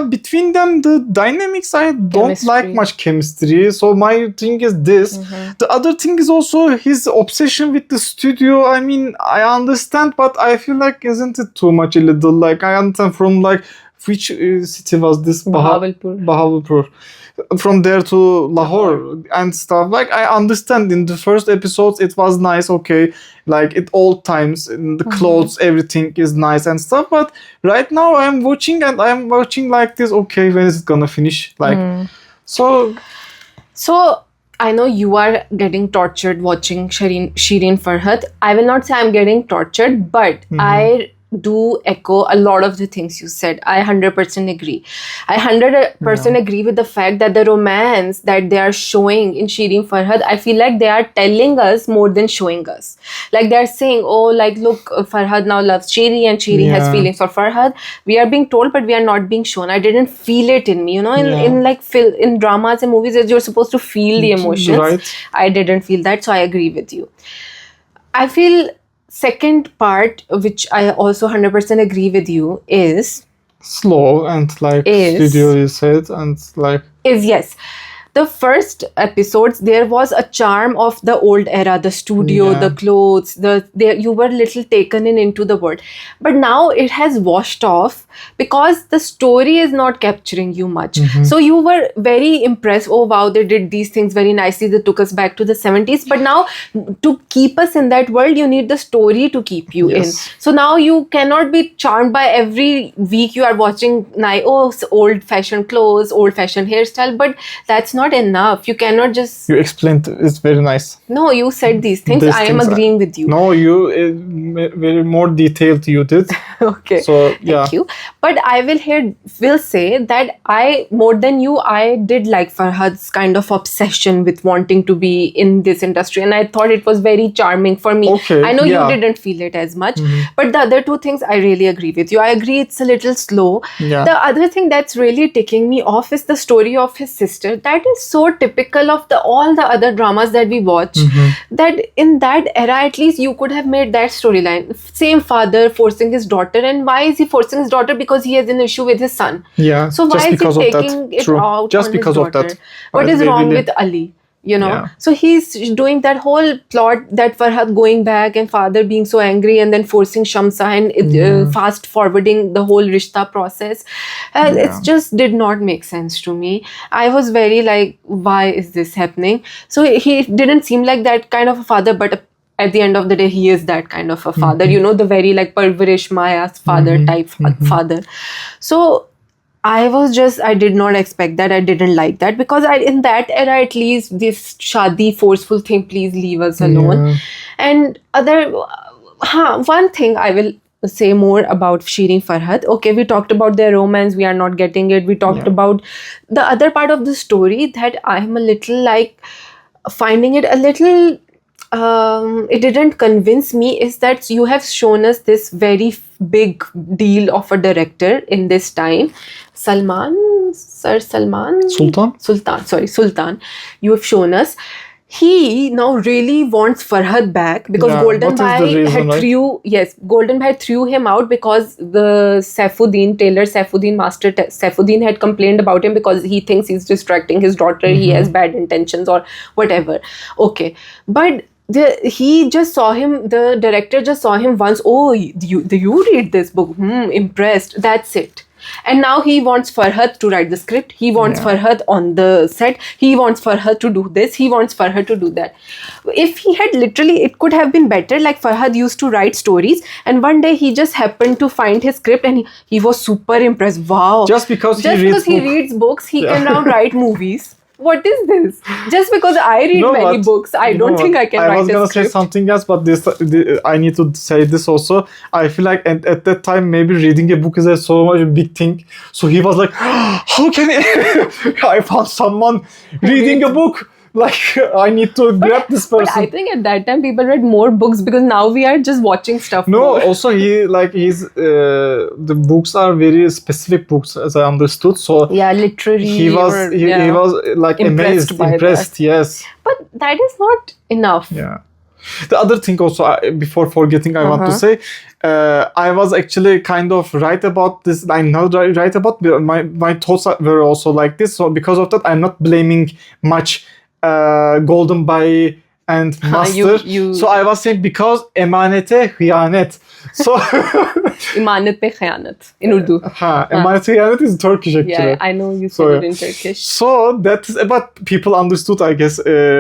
between them, the dynamics, I don't like much chemistry. So my thing is this. The other thing is also his obsession with the studio. I mean, I understand, but I feel like isn't it too much a little? Like I understand from like which city was this? Bahawalpur. From there to Lahore and stuff. Like I understand in the first episodes it was nice, okay, like at all times in the clothes, everything is nice and stuff. But right now I'm watching like this. Okay, when is it gonna finish? Like so. I know you are getting tortured watching Shirin Farhad. I will not say I'm getting tortured, but I do echo a lot of the things you said. I 100% agree. I 100% agree with the fact that the romance that they are showing in Shirin Farhad, I feel like they are telling us more than showing us. Like they're saying, oh, like look, Farhad now loves Shiri and Shiri has Yeah. feelings for Farhad. We are being told, but we are not being shown. I didn't feel it in me. You know, in like in dramas and movies, you're supposed to feel the emotions. Right. I didn't feel that, so I agree with you. I feel second part, which I also 100% agree with you, is Slow and like Is- studio you said, and like yes. The first episodes, there was a charm of the old era, the studio, Yeah. the clothes, you were little taken into the world. But now it has washed off because the story is not capturing you much. So you were very impressed. Oh wow, they did these things very nicely. They took us back to the 70s. But now to keep us in that world, you need the story to keep you in. Yes. So now you cannot be charmed by every week you are watching old fashioned clothes, old fashioned hairstyle. But that's not enough. You cannot just you explained it's very nice. no, you said these things. These I am things are- agreeing with you. No, you very more detailed you did. Okay. So yeah. Thank you. But I will say that I, more than you, I did like Farhad's kind of obsession with wanting to be in this industry, and I thought it was very charming for me. Okay, I know yeah. you didn't feel it as much, but the other two things I really agree with you. I agree it's a little slow. Yeah. The other thing that's really ticking me off is the story of his sister. That is so typical of all the other dramas that we watch. That in that era, at least you could have made that storyline. Same father forcing his daughter, and why is he forcing his daughter? Because he has an issue with his son. Yeah. So why just is because he of taking that. it True. out Just on because his of daughter? that. What is They wrong really- with Ali? You know, Yeah. so he's doing that whole plot that Farhad going back and father being so angry and then forcing Shamsa and fast forwarding the whole Rishta process. It just did not make sense to me. I was very like, why is this happening? So he didn't seem like that kind of a father, but at the end of the day, he is that kind of a father. You know, the very like Parvarish Maya's father type father. So I did not expect that. I didn't like that because in that era, at least this shadi forceful thing, please leave us alone. Yeah. And one thing I will say more about Shirin Farhad. Okay, we talked about their romance. We are not getting it. We talked about the other part of the story that I'm a little like finding it a little it didn't convince me, is that you have shown us this very big deal of a director in this time, Sultan. You have shown us he now really wants Farhad back because Yeah, Golden what is the Bhai reason, right? Golden Bhai threw him out because the Master Saifuddin had complained about him because he thinks he's distracting his daughter, he has bad intentions or whatever. Okay, but he just saw him, the director just saw him once. Oh, you read this book? Impressed. That's it. And now he wants Farhad to write the script. He wants Farhad on the set. He wants Farhad to do this. He wants Farhad to do that. If he had literally, it could have been better. Like Farhad used to write stories, and one day he just happened to find his script, and he was super impressed. Wow! Just because he reads books, he can now write movies. What is this? Just because I read many books, I don't think I can write a script. I was gonna say something else, but I need to say this also. I feel like at that time maybe reading a book is so much a big thing. So he was like, how can I found someone reading a book? Like I need to grab this person. But I think at that time people read more books because now we are just watching stuff. No, more. also the books are very specific books, as I understood. So yeah, literary. He was like impressed impressed. Yes. But that is not enough. Yeah. The other thing also, before forgetting, I want to say, I was actually kind of right about this. I'm not right about my thoughts were also like this. So because of that, I'm not blaming much Golden Bhai and Master. So I was saying because emanete hıyanet. So Emanet pe khayanat in Urdu. Emanet hıyanet is Turkish actually. Yeah, I know you said it in Turkish. So that is about people understood, I guess,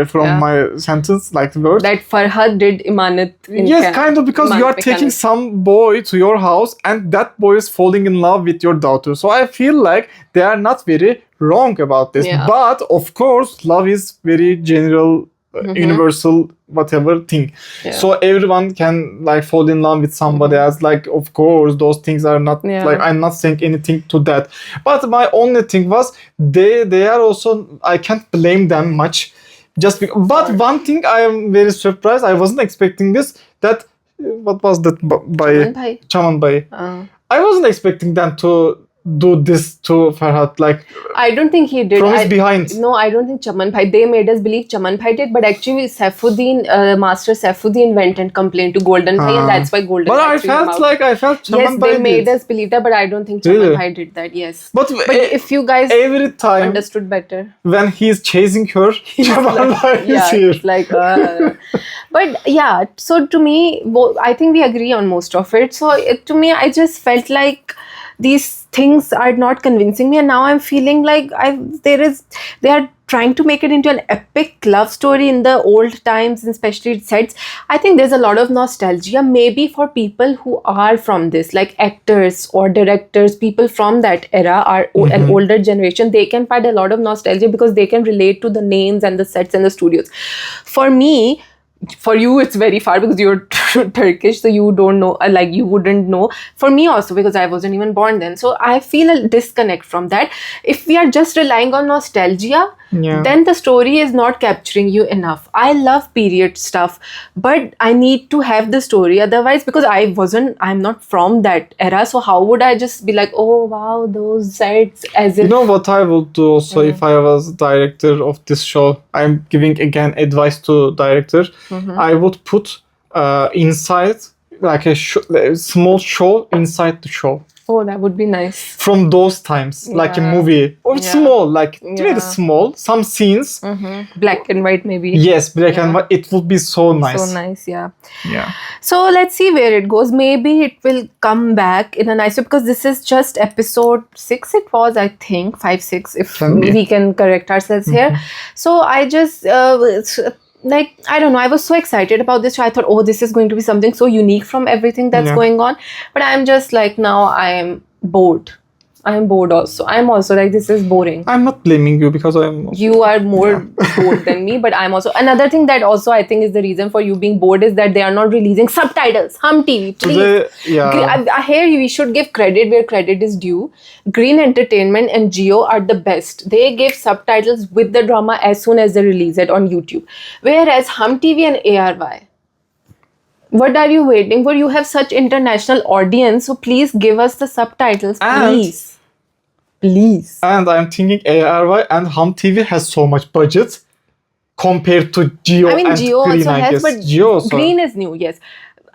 from my sentence, like the word. That Farhad did Emanet. Yes, kind of, because you are taking some boy to your house and that boy is falling in love with your daughter. So I feel like they are not very wrong about this. Yeah. But of course, love is very general universal whatever thing. Yeah. So everyone can like fall in love with somebody else. Like of course those things are not like I'm not saying anything to that. But my only thing was they are also I can't blame them much. Just because, but one thing I am very surprised. I wasn't expecting this. That what was that by Chaman Bhai? I wasn't expecting them to do this to Farhad. Like I don't think he did. From his behind. No, I don't think Chaman Bhai. They made us believe Chaman Bhai did, but actually Master Saifuddin went and complained to Golden Bhai, and that's why Golden But Bhai I felt Chaman yes, Bhai they made did. us believe that, but I don't think Chaman Bhai did that. Yes, But if you guys every time understood better, when he's chasing her, Chaman Bhai is yeah, here. it's like. But yeah, so to me, I think we agree on most of it. So to me, I just felt like these things are not convincing me, and now I'm feeling like they are trying to make it into an epic love story in the old times, and especially sets. I think there's a lot of nostalgia, maybe for people who are from this, like actors or directors, people from that era are an older generation. They can find a lot of nostalgia because they can relate to the names and the sets and the studios. For me, for you it's very far because you're Turkish, so you don't know, like you wouldn't know. For me also, because I wasn't even born then, so I feel a disconnect from that. If we are just relying on nostalgia, then the story is not capturing you enough. I love period stuff, but I need to have the story, otherwise, because I'm not from that era, so how would I just be like, oh wow, those sets, as if, You know what I would do also if I was director of this show? I'm giving again advice to director. I would put inside like a small show inside the show. oh, that would be nice. From those times, like a movie or small, like very small, some scenes. Black and white maybe. Yes, black and white. It would be so nice. So nice, yeah. Yeah. So let's see where it goes. Maybe it will come back in a nice way, because this is just episode 6. It was, I think, 5, 6, if we can correct ourselves here. So I just like, I don't know, I was so excited about this show. I thought, oh, this is going to be something so unique from everything that's going on. But I'm just like, now I am bored. I am bored also. I'm also like, this is boring. I'm not blaming you because You are more bored than me, but I'm also... Another thing that also I think is the reason for you being bored is that they are not releasing subtitles. Hum TV, please. I hear you, we should give credit where credit is due. Green Entertainment and Jio are the best. They give subtitles with the drama as soon as they release it on YouTube. Whereas Hum TV and ARY, what are you waiting for? You have such international audience, so please give us the subtitles, please. Please. And I'm thinking ARY and Hum TV has so much budget compared to Jio. I mean, and Jio Green, also I has, guess. but Jio also. Green is new, yes.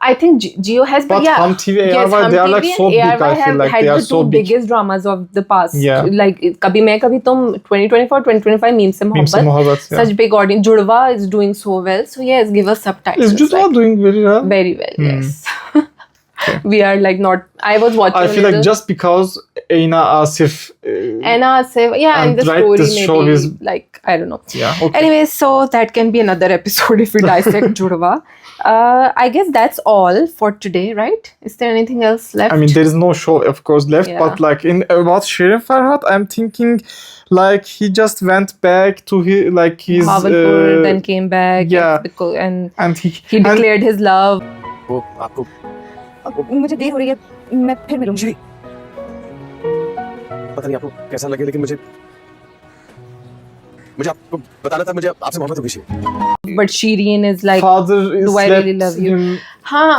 I think Jio has, but yeah. Hum TV, ARY, yes, Hum they are TV like so and big. ARY I feel like had they are the so two big. biggest dramas of the past. Yeah. Like Kabhi Main Kabhi Tum 2024, 2025, Meem Se Mohabbat. Yeah. Such big audience. Judwa is doing so well. So yes, give us subtitles. Is Judwa doing very well? Very well, yes. We are like not... I was watching I feel like just because Aina Asif and the story this maybe show is like, I don't know. Yeah, okay. Anyways, so that can be another episode if we dissect Judwa. I guess that's all for today, right? Is there anything else left? I mean, there is no show, of course, left. But like about Shirin Farhad, I'm thinking like he just went back to his Bhavalpur, then came back. Yeah. And he declared his love. मुझे देर हो रही है, मैं फिर मिलूंगी। पता नहीं आपको कैसा लगे, लेकिन मुझे आपको बताना था, मुझे आपसे मोहब्बत हो गई। But Shirin is like, father do I really love you?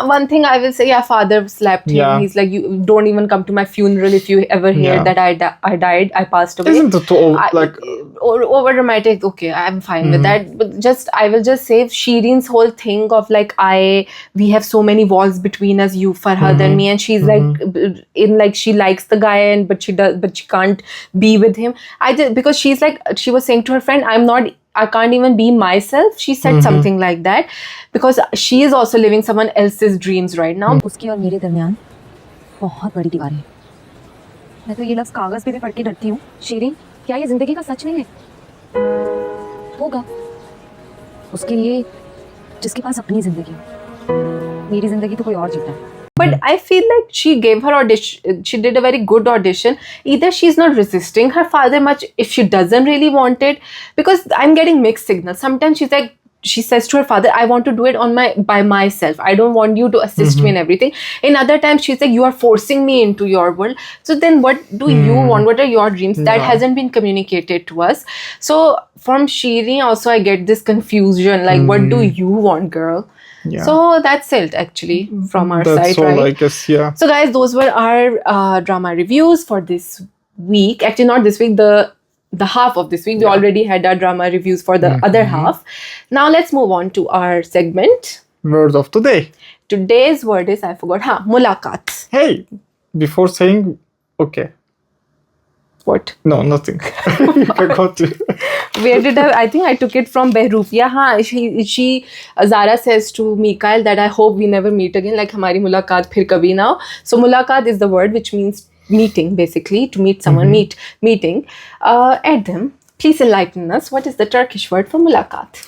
One thing I will say, father slapped him. He's like, you don't even come to my funeral if you ever hear that I died, I passed away. Isn't it over dramatic? Okay, I'm fine with that. But I will just say Shirin's whole thing of like, we have so many walls between us, you, Farhad and me, and she's like, she likes the guy but she can't be with him. Because she's like, she was saying to her friend, I can't even be myself. She said something like that because she is also living someone else's dreams right now. उसकी और मेरे दरमियान बहुत बड़ी दीवार है। मैं तो ये लफ्ज़ कागज़ पे भी पढ़ के डरती हूँ। शीरीन, क्या ये ज़िंदगी का सच नहीं है? होगा। उसके लिए जिसके पास अपनी ज़िंदगी है। मेरी ज़िंदगी तो कोई और जीता है। But I feel like she gave her audition. She did a very good audition. Either she's not resisting her father much if she doesn't really want it. Because I'm getting mixed signals. Sometimes she's like, she says to her father, I want to do it by myself. I don't want you to assist me in everything. In other times, she's like, you are forcing me into your world. So then what do you want? What are your dreams? That hasn't been communicated to us. So from Shirin also, I get this confusion. Like, what do you want, girl? Yeah. So that's it actually from our That's side, all, right? I guess, yeah. So guys, those were our drama reviews for this week. Actually, not this week, the half of this week. We already had our drama reviews for the other half. Now let's move on to our segment. Word of the day. Today's word is, I forgot, mulaqat. Hey, before saying, okay. What? No, nothing. I got you. Where did I think I took it from Behroopia. She Zara says to Mikael that I hope we never meet again, like hamari mulaqat phir kabhi na ho. So mulaqat is the word which means meeting, basically, to meet someone, meeting. Adam, please enlighten us. What is the Turkish word for mulaqat?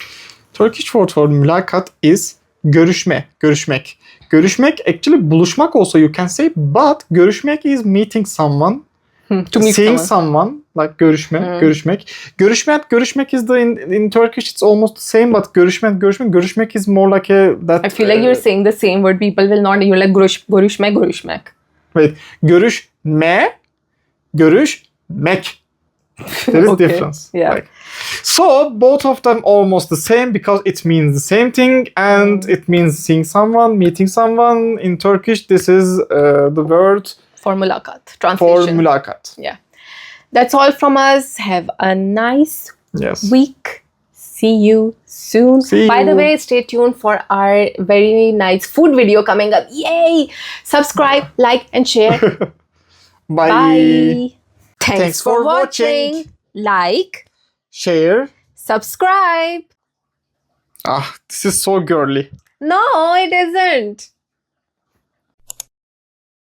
Turkish word for mülakat is görüşme, görüşmek. Görüşmek, actually buluşmak also you can say, but görüşmek is meeting someone. To meet seeing someone, like görüşme, görüşmek. Görüşmek is in Turkish it's almost the same, but görüşmek is more like that. I feel like you're saying the same word. People will not. You're like görüşmek. Wait, görüşmek. There is difference. Yeah. Like, so both of them almost the same because it means the same thing and it means seeing someone, meeting someone. In Turkish, this is the word For mulaqat. for Translation. mülakat. Yeah. That's all from us. Have a nice week. See you soon. By the way, stay tuned for our very nice food video coming up. Yay! Subscribe, like, and share. Bye. Thanks for watching. Like, Share. subscribe. Ah, this is so girly. No, it isn't.